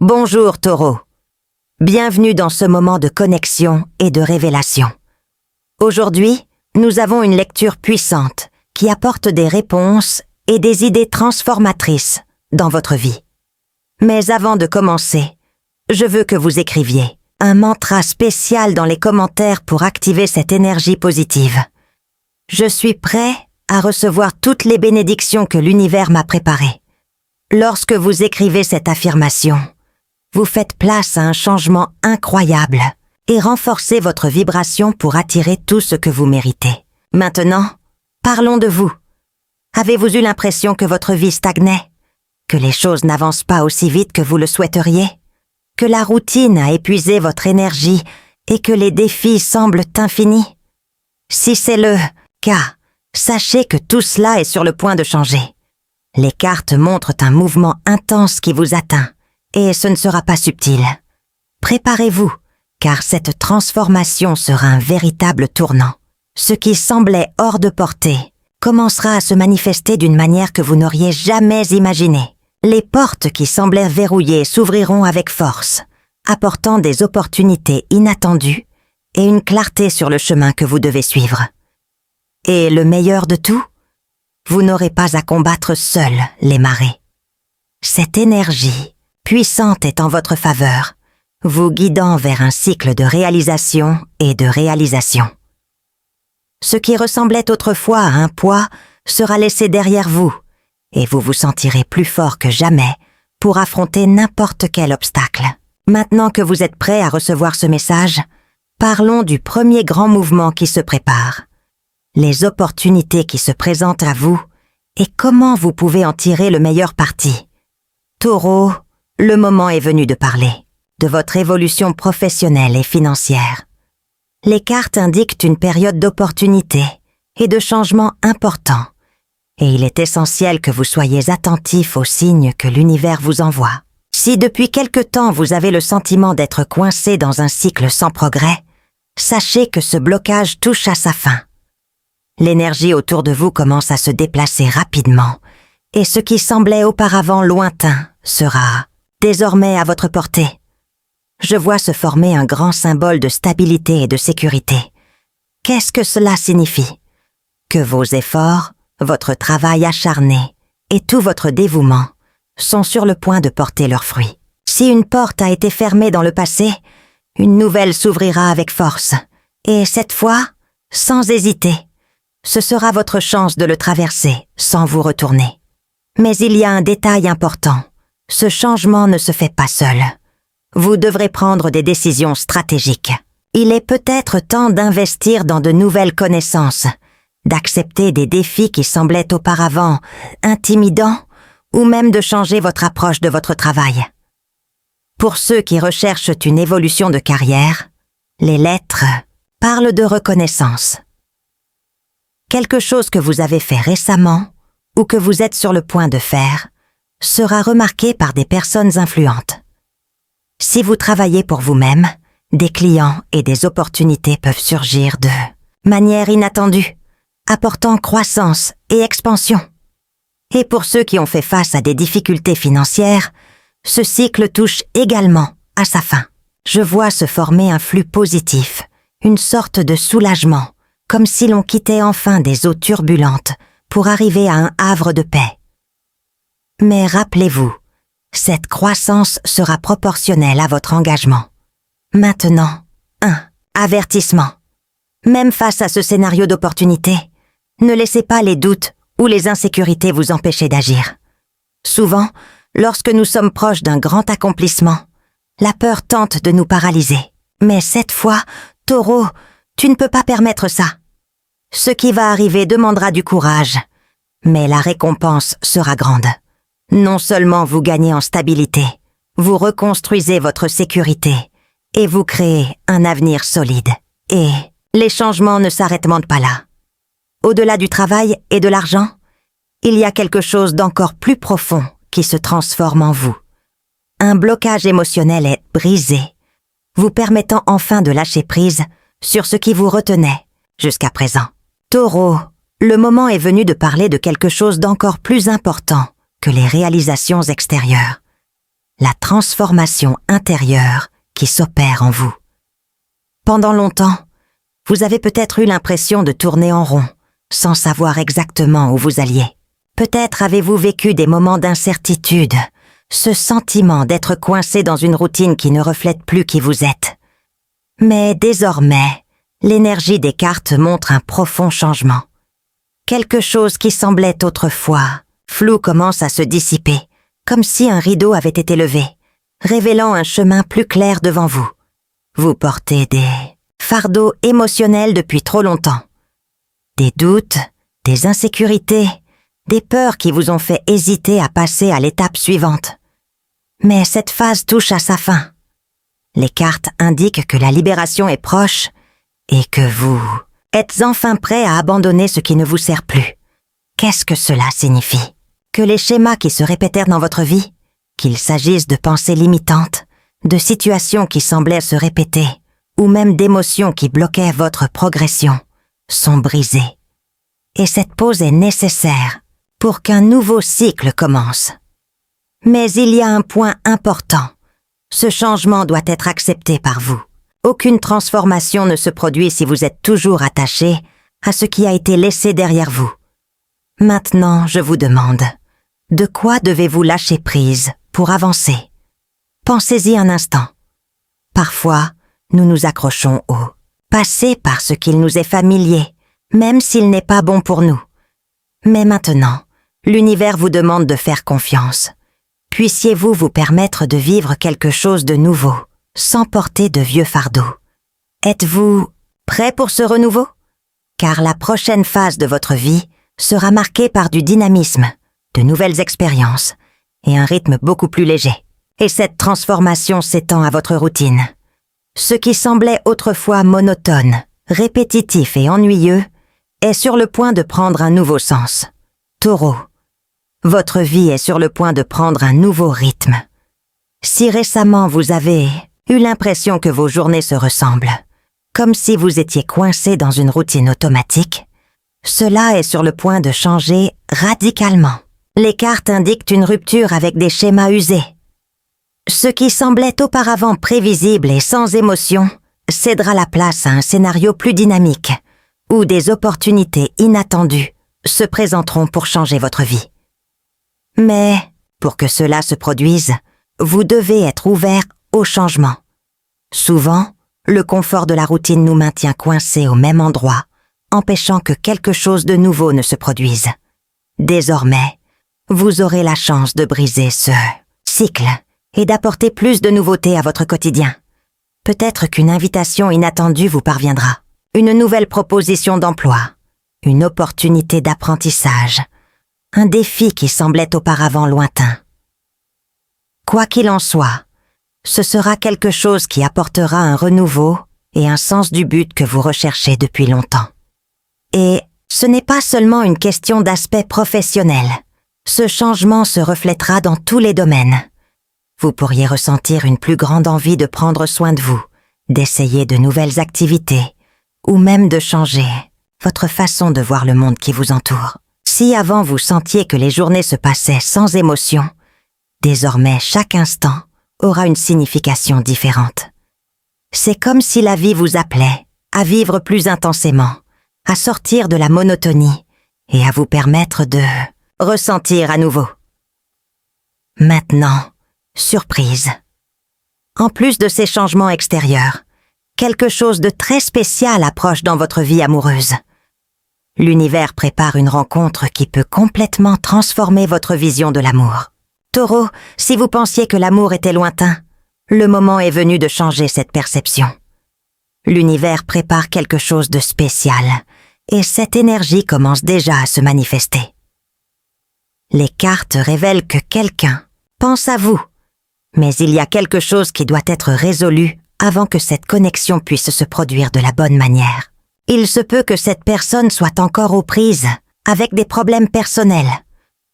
Bonjour Taureau. Bienvenue dans ce moment de connexion et de révélation. Aujourd'hui, nous avons une lecture puissante qui apporte des réponses et des idées transformatrices dans votre vie. Mais avant de commencer, je veux que vous écriviez un mantra spécial dans les commentaires pour activer cette énergie positive. Je suis prêt à recevoir toutes les bénédictions que l'univers m'a préparées. Lorsque vous écrivez cette affirmation, vous faites place à un changement incroyable et renforcez votre vibration pour attirer tout ce que vous méritez. Maintenant, parlons de vous. Avez-vous eu l'impression que votre vie stagnait? Que les choses n'avancent pas aussi vite que vous le souhaiteriez? Que la routine a épuisé votre énergie et que les défis semblent infinis? Si c'est le cas, sachez que tout cela est sur le point de changer. Les cartes montrent un mouvement intense qui vous atteint, et ce ne sera pas subtil. Préparez-vous, car cette transformation sera un véritable tournant. Ce qui semblait hors de portée commencera à se manifester d'une manière que vous n'auriez jamais imaginée. Les portes qui semblaient verrouillées s'ouvriront avec force, apportant des opportunités inattendues et une clarté sur le chemin que vous devez suivre. Et le meilleur de tout, vous n'aurez pas à combattre seul les marées. Cette énergie puissante est en votre faveur, vous guidant vers un cycle de réalisation et de réalisation. Ce qui ressemblait autrefois à un poids sera laissé derrière vous, et vous vous sentirez plus fort que jamais pour affronter n'importe quel obstacle. Maintenant que vous êtes prêt à recevoir ce message, parlons du premier grand mouvement qui se prépare. Les opportunités qui se présentent à vous et comment vous pouvez en tirer le meilleur parti. Taureau, le moment est venu de parler de votre évolution professionnelle et financière. Les cartes indiquent une période d'opportunités et de changements importants, et il est essentiel que vous soyez attentif aux signes que l'univers vous envoie. Si depuis quelque temps vous avez le sentiment d'être coincé dans un cycle sans progrès, sachez que ce blocage touche à sa fin. L'énergie autour de vous commence à se déplacer rapidement, et ce qui semblait auparavant lointain sera désormais à votre portée. Je vois se former un grand symbole de stabilité et de sécurité. Qu'est-ce que cela signifie? Que vos efforts, votre travail acharné et tout votre dévouement sont sur le point de porter leurs fruits. Si une porte a été fermée dans le passé, une nouvelle s'ouvrira avec force, et cette fois, sans hésiter. Ce sera votre chance de le traverser sans vous retourner. Mais il y a un détail important. Ce changement ne se fait pas seul. Vous devrez prendre des décisions stratégiques. Il est peut-être temps d'investir dans de nouvelles connaissances, d'accepter des défis qui semblaient auparavant intimidants ou même de changer votre approche de votre travail. Pour ceux qui recherchent une évolution de carrière, les lettres parlent de reconnaissance. Quelque chose que vous avez fait récemment ou que vous êtes sur le point de faire sera remarqué par des personnes influentes. Si vous travaillez pour vous-même, des clients et des opportunités peuvent surgir de manière inattendue, apportant croissance et expansion. Et pour ceux qui ont fait face à des difficultés financières, ce cycle touche également à sa fin. Je vois se former un flux positif, une sorte de soulagement, comme si l'on quittait enfin des eaux turbulentes pour arriver à un havre de paix. Mais rappelez-vous, cette croissance sera proportionnelle à votre engagement. Maintenant, avertissement. Même face à ce scénario d'opportunité, ne laissez pas les doutes ou les insécurités vous empêcher d'agir. Souvent, lorsque nous sommes proches d'un grand accomplissement, la peur tente de nous paralyser. Mais cette fois, Taureau, tu ne peux pas permettre ça. Ce qui va arriver demandera du courage, mais la récompense sera grande. Non seulement vous gagnez en stabilité, vous reconstruisez votre sécurité et vous créez un avenir solide. Et les changements ne s'arrêtent pas là. Au-delà du travail et de l'argent, il y a quelque chose d'encore plus profond qui se transforme en vous. Un blocage émotionnel est brisé, vous permettant enfin de lâcher prise sur ce qui vous retenait jusqu'à présent. Taureau, le moment est venu de parler de quelque chose d'encore plus important que les réalisations extérieures. la transformation intérieure qui s'opère en vous. Pendant longtemps, vous avez peut-être eu l'impression de tourner en rond, sans savoir exactement où vous alliez. Peut-être avez-vous vécu des moments d'incertitude, ce sentiment d'être coincé dans une routine qui ne reflète plus qui vous êtes. Mais désormais, l'énergie des cartes montre un profond changement. Quelque chose qui semblait autrefois flou commence à se dissiper, comme si un rideau avait été levé, révélant un chemin plus clair devant vous. Vous portez des fardeaux émotionnels depuis trop longtemps. Des doutes, des insécurités, des peurs qui vous ont fait hésiter à passer à l'étape suivante. Mais cette phase touche à sa fin. Les cartes indiquent que la libération est proche et que vous êtes enfin prêt à abandonner ce qui ne vous sert plus. Qu'est-ce que cela signifie? Que les schémas qui se répétèrent dans votre vie, qu'il s'agisse de pensées limitantes, de situations qui semblaient se répéter, ou même d'émotions qui bloquaient votre progression, sont brisés. Et cette pause est nécessaire pour qu'un nouveau cycle commence. Mais il y a un point important. Ce changement doit être accepté par vous. Aucune transformation ne se produit si vous êtes toujours attaché à ce qui a été laissé derrière vous. Maintenant, je vous demande, de quoi devez-vous lâcher prise pour avancer? Pensez-y un instant. Parfois, nous nous accrochons au passé parce qu'il nous est familier, même s'il n'est pas bon pour nous. Mais maintenant, l'univers vous demande de faire confiance. Puissiez-vous vous permettre de vivre quelque chose de nouveau, sans porter de vieux fardeaux. Êtes-vous prêt pour ce renouveau? Car la prochaine phase de votre vie sera marquée par du dynamisme, de nouvelles expériences et un rythme beaucoup plus léger. Et cette transformation s'étend à votre routine. Ce qui semblait autrefois monotone, répétitif et ennuyeux est sur le point de prendre un nouveau sens. Taureau, votre vie est sur le point de prendre un nouveau rythme. Si récemment vous avez eu l'impression que vos journées se ressemblent, comme si vous étiez coincé dans une routine automatique, cela est sur le point de changer radicalement. Les cartes indiquent une rupture avec des schémas usés. Ce qui semblait auparavant prévisible et sans émotion cédera la place à un scénario plus dynamique, où des opportunités inattendues se présenteront pour changer votre vie. Mais, pour que cela se produise, vous devez être ouvert au changement. Souvent, le confort de la routine nous maintient coincés au même endroit, empêchant que quelque chose de nouveau ne se produise. Désormais, vous aurez la chance de briser ce cycle et d'apporter plus de nouveautés à votre quotidien. Peut-être qu'une invitation inattendue vous parviendra, une nouvelle proposition d'emploi, une opportunité d'apprentissage, un défi qui semblait auparavant lointain. Quoi qu'il en soit, ce sera quelque chose qui apportera un renouveau et un sens du but que vous recherchez depuis longtemps. Et ce n'est pas seulement une question d'aspect professionnel. Ce changement se reflètera dans tous les domaines. Vous pourriez ressentir une plus grande envie de prendre soin de vous, d'essayer de nouvelles activités, ou même de changer votre façon de voir le monde qui vous entoure. Si avant vous sentiez que les journées se passaient sans émotion, désormais chaque instant aura une signification différente. C'est comme si la vie vous appelait à vivre plus intensément, à sortir de la monotonie et à vous permettre de ressentir à nouveau. Maintenant, surprise. En plus de ces changements extérieurs, quelque chose de très spécial approche dans votre vie amoureuse. L'univers prépare une rencontre qui peut complètement transformer votre vision de l'amour. Taureau, si vous pensiez que l'amour était lointain, le moment est venu de changer cette perception. L'univers prépare quelque chose de spécial, et cette énergie commence déjà à se manifester. Les cartes révèlent que quelqu'un pense à vous, mais il y a quelque chose qui doit être résolu avant que cette connexion puisse se produire de la bonne manière. Il se peut que cette personne soit encore aux prises avec des problèmes personnels,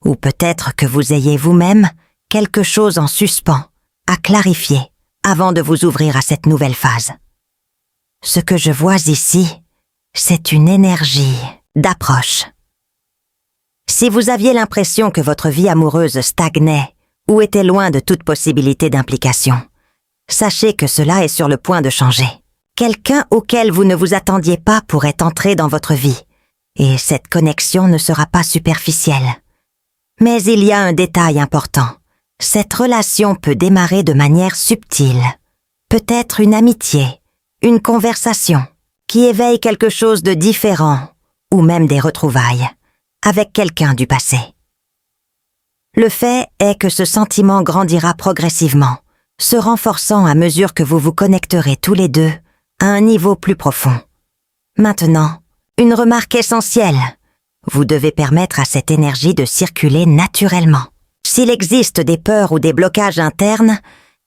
ou peut-être que vous ayez vous-même quelque chose en suspens à clarifier avant de vous ouvrir à cette nouvelle phase. Ce que je vois ici, c'est une énergie d'approche. Si vous aviez l'impression que votre vie amoureuse stagnait ou était loin de toute possibilité d'implication. Sachez que cela est sur le point de changer. Quelqu'un auquel vous ne vous attendiez pas pourrait entrer dans votre vie, et cette connexion ne sera pas superficielle. Mais il y a un détail important. Cette relation peut démarrer de manière subtile. Peut-être une amitié, une conversation, qui éveille quelque chose de différent, ou même des retrouvailles, avec quelqu'un du passé. Le fait est que ce sentiment grandira progressivement, se renforçant à mesure que vous vous connecterez tous les deux à un niveau plus profond. Maintenant, une remarque essentielle. Vous devez permettre à cette énergie de circuler naturellement. S'il existe des peurs ou des blocages internes,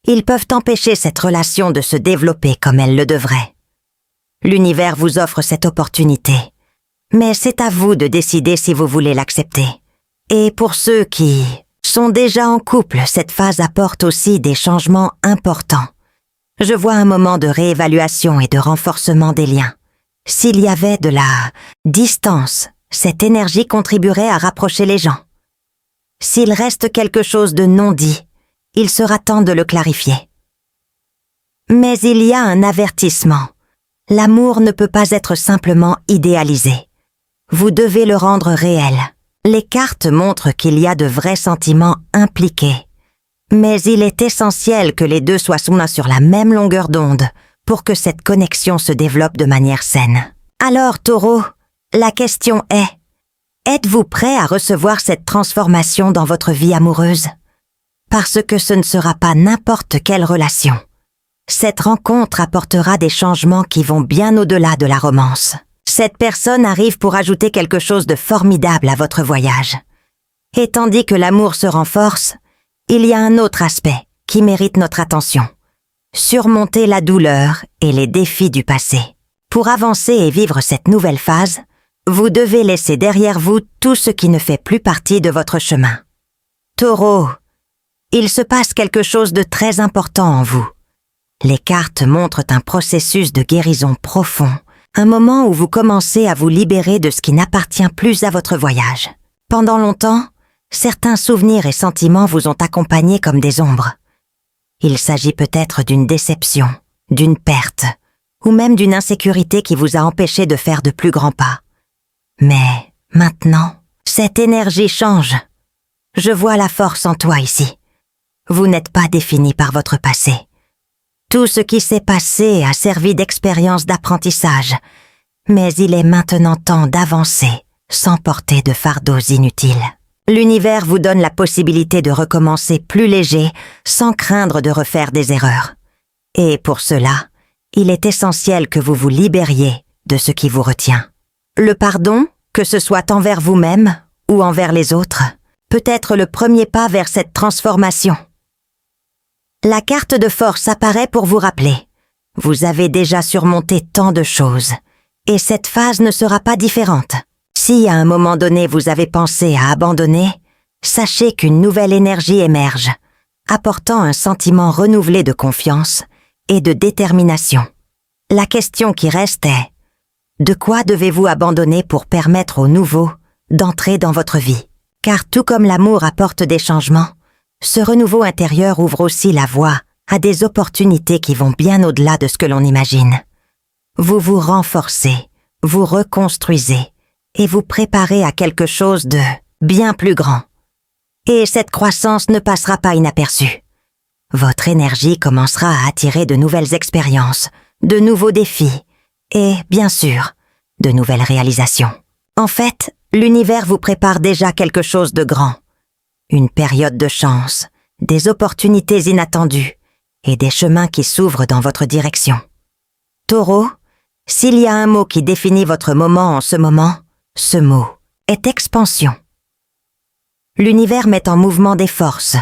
ils peuvent empêcher cette relation de se développer comme elle le devrait. L'univers vous offre cette opportunité, mais c'est à vous de décider si vous voulez l'accepter. Et pour ceux qui sont déjà en couple, cette phase apporte aussi des changements importants. Je vois un moment de réévaluation et de renforcement des liens. S'il y avait de la distance, cette énergie contribuerait à rapprocher les gens. S'il reste quelque chose de non dit, il sera temps de le clarifier. Mais il y a un avertissement. L'amour ne peut pas être simplement idéalisé. Vous devez le rendre réel. Les cartes montrent qu'il y a de vrais sentiments impliqués. Mais il est essentiel que les deux soient sur la même longueur d'onde pour que cette connexion se développe de manière saine. Alors, Taureau, la question est, êtes-vous prêt à recevoir cette transformation dans votre vie amoureuse? Parce que ce ne sera pas n'importe quelle relation. Cette rencontre apportera des changements qui vont bien au-delà de la romance. Cette personne arrive pour ajouter quelque chose de formidable à votre voyage. Et tandis que l'amour se renforce, il y a un autre aspect qui mérite notre attention. Surmonter la douleur et les défis du passé. Pour avancer et vivre cette nouvelle phase, vous devez laisser derrière vous tout ce qui ne fait plus partie de votre chemin. Taureau, il se passe quelque chose de très important en vous. Les cartes montrent un processus de guérison profond, un moment où vous commencez à vous libérer de ce qui n'appartient plus à votre voyage. Pendant longtemps, certains souvenirs et sentiments vous ont accompagné comme des ombres. Il s'agit peut-être d'une déception, d'une perte, ou même d'une insécurité qui vous a empêché de faire de plus grands pas. Mais maintenant, cette énergie change. Je vois la force en toi ici. Vous n'êtes pas défini par votre passé. Tout ce qui s'est passé a servi d'expérience d'apprentissage, mais il est maintenant temps d'avancer sans porter de fardeaux inutiles. L'univers vous donne la possibilité de recommencer plus léger sans craindre de refaire des erreurs. Et pour cela, il est essentiel que vous vous libériez de ce qui vous retient. Le pardon, que ce soit envers vous-même ou envers les autres, peut être le premier pas vers cette transformation. La carte de force apparaît pour vous rappeler. Vous avez déjà surmonté tant de choses, et cette phase ne sera pas différente. Si à un moment donné vous avez pensé à abandonner, sachez qu'une nouvelle énergie émerge, apportant un sentiment renouvelé de confiance et de détermination. La question qui reste est, de quoi devez-vous abandonner pour permettre au nouveau d'entrer dans votre vie? Car tout comme l'amour apporte des changements, ce renouveau intérieur ouvre aussi la voie à des opportunités qui vont bien au-delà de ce que l'on imagine. Vous vous renforcez, vous reconstruisez et vous préparez à quelque chose de bien plus grand. Et cette croissance ne passera pas inaperçue. Votre énergie commencera à attirer de nouvelles expériences, de nouveaux défis et, bien sûr, de nouvelles réalisations. En fait, l'univers vous prépare déjà quelque chose de grand. Une période de chance, des opportunités inattendues et des chemins qui s'ouvrent dans votre direction. Taureau, s'il y a un mot qui définit votre moment en ce moment, ce mot est expansion. L'univers met en mouvement des forces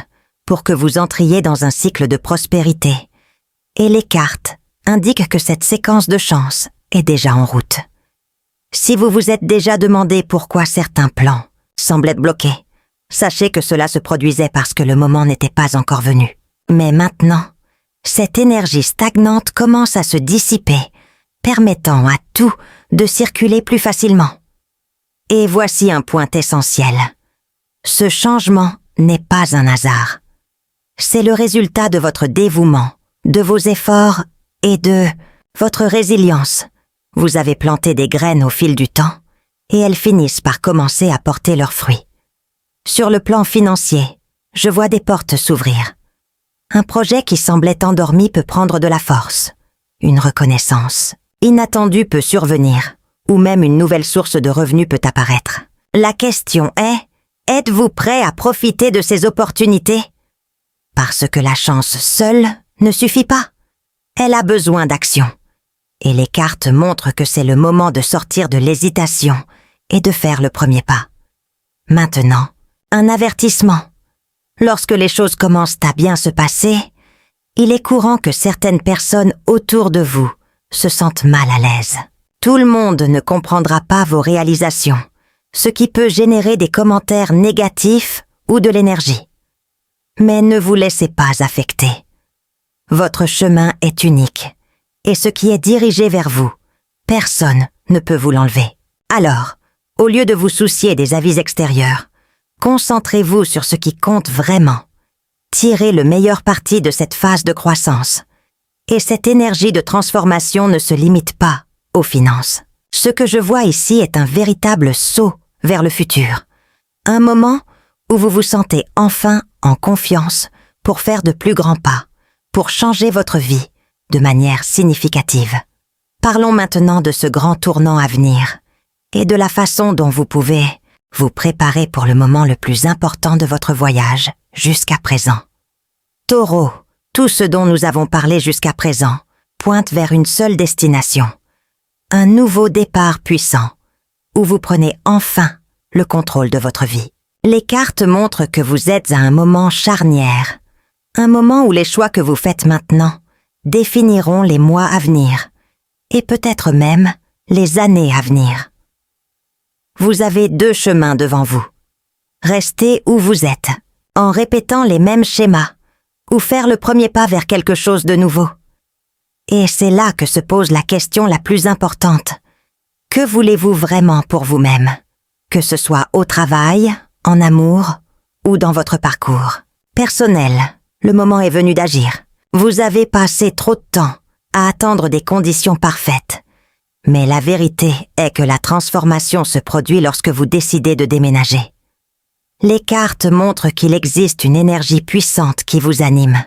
pour que vous entriez dans un cycle de prospérité, et les cartes indiquent que cette séquence de chance est déjà en route. Si vous vous êtes déjà demandé pourquoi certains plans semblent être bloqués, sachez que cela se produisait parce que le moment n'était pas encore venu. Mais maintenant, cette énergie stagnante commence à se dissiper, permettant à tout de circuler plus facilement. Et voici un point essentiel. Ce changement n'est pas un hasard. C'est le résultat de votre dévouement, de vos efforts et de votre résilience. Vous avez planté des graines au fil du temps et elles finissent par commencer à porter leurs fruits. Sur le plan financier, je vois des portes s'ouvrir. Un projet qui semblait endormi peut prendre de la force. Une reconnaissance inattendue peut survenir, ou même une nouvelle source de revenus peut apparaître. La question est, êtes-vous prêt à profiter de ces opportunités? Parce que la chance seule ne suffit pas. Elle a besoin d'action. Et les cartes montrent que c'est le moment de sortir de l'hésitation et de faire le premier pas. Maintenant, un avertissement. Lorsque les choses commencent à bien se passer, il est courant que certaines personnes autour de vous se sentent mal à l'aise. Tout le monde ne comprendra pas vos réalisations, ce qui peut générer des commentaires négatifs ou de l'énergie. Mais ne vous laissez pas affecter. Votre chemin est unique, et ce qui est dirigé vers vous, personne ne peut vous l'enlever. Alors, au lieu de vous soucier des avis extérieurs, concentrez-vous sur ce qui compte vraiment. Tirez le meilleur parti de cette phase de croissance. Et cette énergie de transformation ne se limite pas aux finances. Ce que je vois ici est un véritable saut vers le futur. Un moment où vous vous sentez enfin en confiance pour faire de plus grands pas, pour changer votre vie de manière significative. Parlons maintenant de ce grand tournant à venir et de la façon dont vous pouvez vous préparer pour le moment le plus important de votre voyage jusqu'à présent. Taureau, tout ce dont nous avons parlé jusqu'à présent pointe vers une seule destination. Un nouveau départ puissant, où vous prenez enfin le contrôle de votre vie. Les cartes montrent que vous êtes à un moment charnière, un moment où les choix que vous faites maintenant définiront les mois à venir, et peut-être même les années à venir. Vous avez deux chemins devant vous. Rester où vous êtes, en répétant les mêmes schémas, ou faire le premier pas vers quelque chose de nouveau. Et c'est là que se pose la question la plus importante. Que voulez-vous vraiment pour vous-même? Que ce soit au travail, en amour ou dans votre parcours. Personnel, le moment est venu d'agir. Vous avez passé trop de temps à attendre des conditions parfaites. Mais la vérité est que la transformation se produit lorsque vous décidez de déménager. Les cartes montrent qu'il existe une énergie puissante qui vous anime.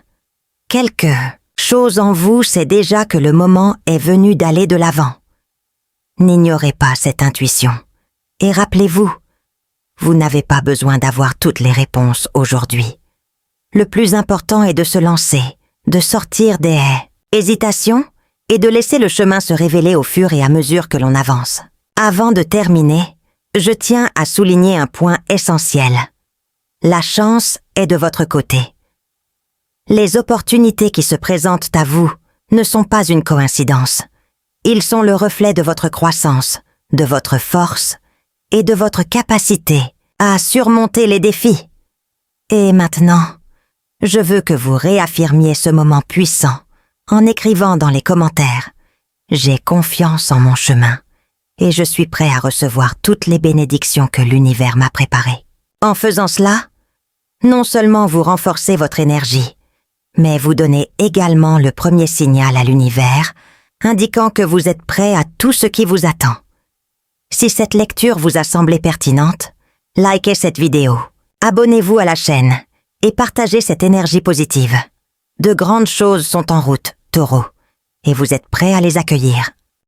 Quelque chose en vous sait déjà que le moment est venu d'aller de l'avant. N'ignorez pas cette intuition. Et rappelez-vous, vous n'avez pas besoin d'avoir toutes les réponses aujourd'hui. Le plus important est de se lancer, de sortir des hésitations et de laisser le chemin se révéler au fur et à mesure que l'on avance. Avant de terminer, je tiens à souligner un point essentiel. La chance est de votre côté. Les opportunités qui se présentent à vous ne sont pas une coïncidence. Ils sont le reflet de votre croissance, de votre force et de votre capacité à surmonter les défis. Et maintenant, je veux que vous réaffirmiez ce moment puissant en écrivant dans les commentaires « J'ai confiance en mon chemin et je suis prêt à recevoir toutes les bénédictions que l'univers m'a préparées. » En faisant cela, non seulement vous renforcez votre énergie, mais vous donnez également le premier signal à l'univers indiquant que vous êtes prêt à tout ce qui vous attend. Si cette lecture vous a semblé pertinente, likez cette vidéo, abonnez-vous à la chaîne et partagez cette énergie positive. De grandes choses sont en route, Taureau, et vous êtes prêt à les accueillir.